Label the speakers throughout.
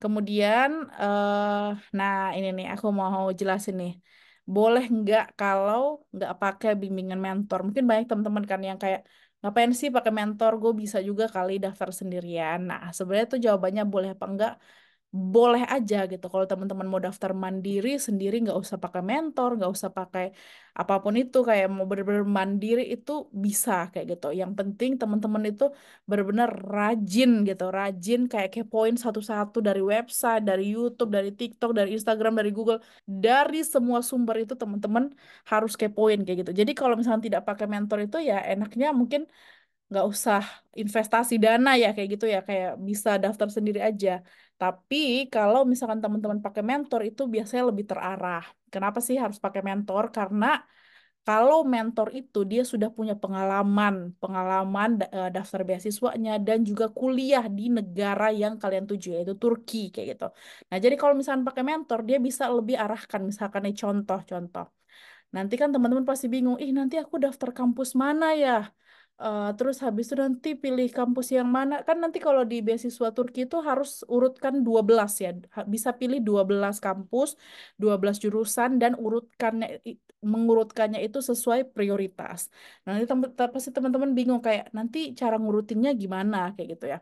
Speaker 1: Kemudian, nah ini nih aku mau jelasin nih. Boleh nggak kalau nggak pakai bimbingan mentor? Mungkin banyak teman-teman kan yang kayak ngapain sih pakai mentor? Gue bisa juga kali daftar sendirian. Nah, sebenarnya tuh jawabannya boleh apa enggak? Boleh aja gitu kalau teman-teman mau daftar mandiri sendiri, nggak usah pakai mentor, nggak usah pakai apapun itu, kayak mau bener-bener mandiri itu bisa kayak gitu. Yang penting teman-teman itu benar-benar rajin gitu, rajin kayak kepoin satu-satu dari website, dari YouTube, dari TikTok, dari Instagram, dari Google, dari semua sumber itu teman-teman harus kepoin kayak gitu. Jadi kalau misalnya tidak pakai mentor itu ya enaknya mungkin nggak usah investasi dana ya kayak gitu ya, kayak bisa daftar sendiri aja. Tapi kalau misalkan teman-teman pakai mentor itu biasanya lebih terarah. Kenapa sih harus pakai mentor? Karena kalau mentor itu dia sudah punya pengalaman, daftar beasiswanya dan juga kuliah di negara yang kalian tuju yaitu Turki kayak gitu. Nah, jadi kalau misalkan pakai mentor dia bisa lebih arahkan, misalkan nih contoh-contoh. Nanti kan teman-teman pasti bingung, ih nanti aku daftar kampus mana ya? Terus habis itu nanti pilih kampus yang mana. Kan nanti kalau di beasiswa Turki itu harus urutkan 12 ya. Bisa pilih 12 kampus, 12 jurusan dan mengurutkannya itu sesuai prioritas. Nah, nanti pasti teman-teman bingung kayak nanti cara ngurutinnya gimana kayak gitu ya.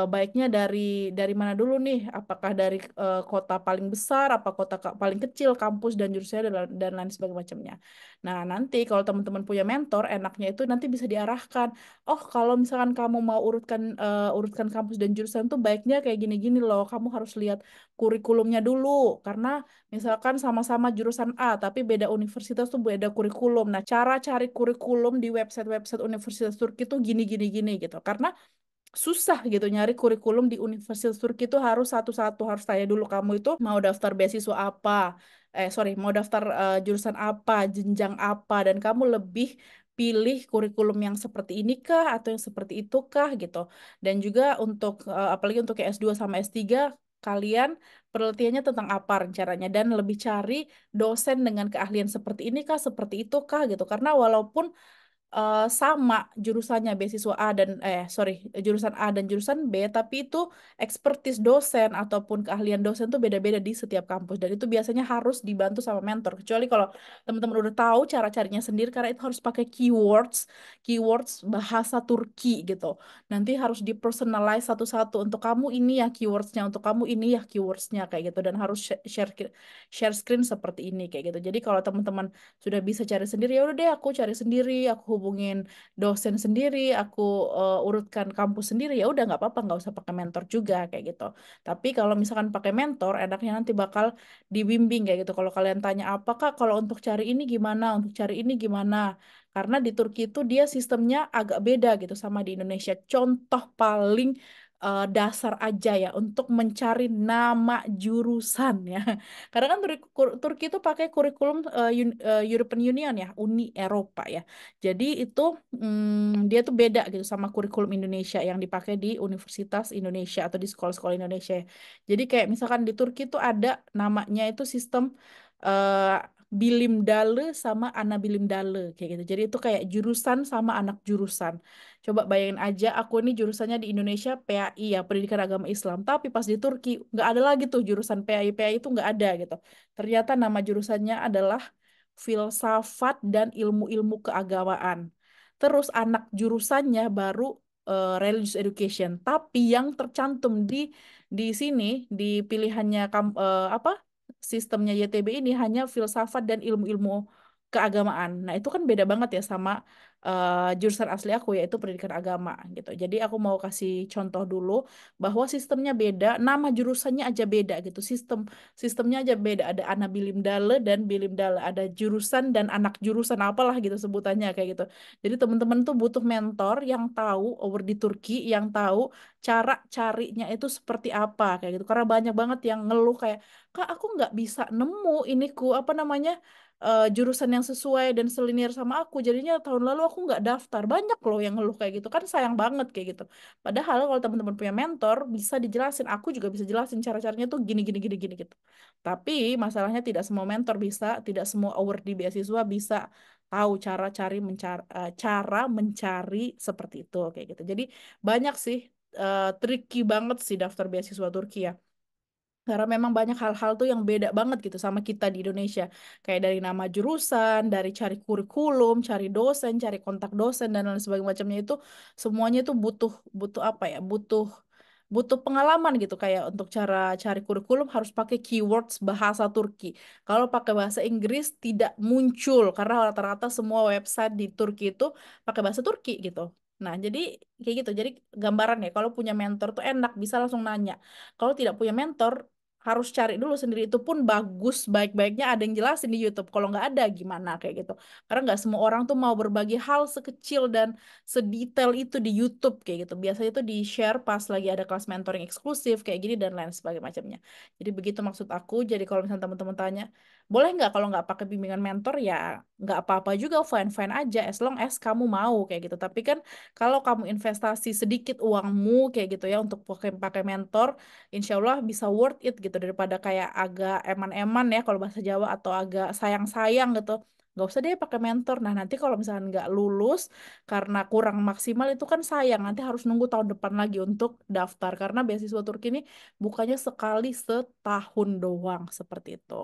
Speaker 1: Baiknya dari mana dulu nih? Apakah dari kota paling besar, apa kota paling kecil, kampus dan jurusannya dan lain sebagainya. Nah, nanti kalau teman-teman punya mentor, enaknya itu nanti bisa diarahkan. Oh, kalau misalkan kamu mau urutkan kampus dan jurusan tuh baiknya kayak gini-gini loh. Kamu harus lihat kurikulumnya dulu. Karena misalkan sama-sama jurusan A, tapi beda universitas tuh beda kurikulum. Nah, cara cari kurikulum di website-website universitas Turki tuh gini-gini gini gitu. Karena susah gitu nyari kurikulum di Universitas Turki itu harus satu-satu harus tanya dulu kamu itu mau daftar beasiswa apa sorry mau daftar jurusan apa jenjang apa dan kamu lebih pilih kurikulum yang seperti ini kah atau yang seperti itu kah gitu dan juga untuk apalagi untuk s dua sama S3 kalian penelitiannya tentang apa rencananya dan lebih cari dosen dengan keahlian seperti ini kah seperti itu kah gitu karena walaupun sama jurusannya beasiswa A dan sorry jurusan A dan jurusan B tapi itu expertise dosen ataupun keahlian dosen tuh beda-beda di setiap kampus dan itu biasanya harus dibantu sama mentor kecuali kalau teman-teman udah tahu cara carinya sendiri karena itu harus pakai keywords bahasa Turki gitu nanti harus dipersonalize satu-satu untuk kamu ini ya keywordsnya untuk kamu ini ya keywordsnya kayak gitu dan harus share screen seperti ini kayak gitu jadi kalau teman-teman sudah bisa cari sendiri ya udah deh aku cari sendiri aku hubungin dosen sendiri aku urutkan kampus sendiri ya udah nggak apa-apa nggak usah pakai mentor juga kayak gitu tapi kalau misalkan pakai mentor enaknya nanti bakal dibimbing kayak gitu kalau kalian tanya apakah kalau untuk cari ini gimana untuk cari ini gimana karena di Turki itu dia sistemnya agak beda gitu sama di Indonesia contoh paling dasar aja ya untuk mencari nama jurusan ya karena kan Turki itu pakai kurikulum European Union ya, Uni Eropa ya. Jadi itu dia tuh beda gitu sama kurikulum Indonesia yang dipakai di Universitas Indonesia atau di sekolah-sekolah Indonesia. Ya. Jadi kayak misalkan di Turki itu ada namanya itu sistem uh, Bilim Dale sama Ana Bilim Dale kayak gitu. Jadi itu kayak jurusan sama anak jurusan. Coba bayangin aja, aku ini jurusannya di Indonesia PAI ya, Pendidikan Agama Islam. Tapi pas di Turki nggak ada lagi tuh jurusan PAI. PAI itu nggak ada gitu. Ternyata nama jurusannya adalah Filsafat dan Ilmu-Ilmu Keagamaan. Terus anak jurusannya baru Religious Education. Tapi yang tercantum di sini di pilihannya apa sistemnya YTB ini hanya filsafat dan ilmu-ilmu keagamaan. Nah, itu kan beda banget ya sama jurusan asli aku yaitu pendidikan agama gitu. Jadi aku mau kasih contoh dulu bahwa sistemnya beda, nama jurusannya aja beda gitu. Sistemnya aja beda. Ada anak bilim dale dan bilim dale, ada jurusan dan anak jurusan apalah gitu sebutannya kayak gitu. Jadi teman-teman tuh butuh mentor yang tahu over di Turki, yang tahu cara carinya itu seperti apa kayak gitu. Karena banyak banget yang ngeluh kayak, Kak, aku nggak bisa nemu iniku apa namanya jurusan yang sesuai dan selinier sama aku. Jadinya tahun lalu aku nggak daftar. Banyak loh yang ngeluh kayak gitu. Kan sayang banget kayak gitu. Padahal kalau teman-teman punya mentor bisa dijelasin. Aku juga bisa jelasin cara-caranya tuh gini gini gini gini gitu. Tapi masalahnya tidak semua mentor bisa, tidak semua award di beasiswa bisa tahu cara mencari seperti itu kayak gitu. Jadi banyak sih tricky banget sih daftar beasiswa Turki ya. Karena memang banyak hal-hal tuh yang beda banget gitu sama kita di Indonesia. Kayak dari nama jurusan, dari cari kurikulum, cari dosen, cari kontak dosen dan lain sebagainya macamnya itu semuanya itu butuh butuh apa ya? Butuh pengalaman gitu kayak untuk cara cari kurikulum harus pakai keywords bahasa Turki. Kalau pakai bahasa Inggris tidak muncul karena rata-rata semua website di Turki itu pakai bahasa Turki gitu. Nah, jadi kayak gitu. Jadi gambaran ya kalau punya mentor tuh enak bisa langsung nanya. Kalau tidak punya mentor harus cari dulu sendiri itu pun bagus baik-baiknya ada yang jelasin di YouTube. Kalau nggak ada gimana kayak gitu. Karena nggak semua orang tuh mau berbagi hal sekecil dan sedetail itu di YouTube kayak gitu. Biasanya itu di-share pas lagi ada kelas mentoring eksklusif kayak gini dan lain sebagainya macamnya. Jadi begitu maksud aku. Jadi kalau misalnya teman-teman tanya, boleh nggak kalau nggak pakai bimbingan mentor ya nggak apa-apa juga fine-fine aja as long as kamu mau kayak gitu. Tapi kan kalau kamu investasi sedikit uangmu kayak gitu ya untuk pakai pakai mentor, insya Allah bisa worth it gitu daripada kayak agak eman-eman ya kalau bahasa Jawa atau agak sayang-sayang gitu. Nggak usah deh pakai mentor. Nah, nanti kalau misalnya nggak lulus karena kurang maksimal itu kan sayang. Nanti harus nunggu tahun depan lagi untuk daftar. Karena beasiswa Turki ini bukannya sekali setahun doang seperti itu.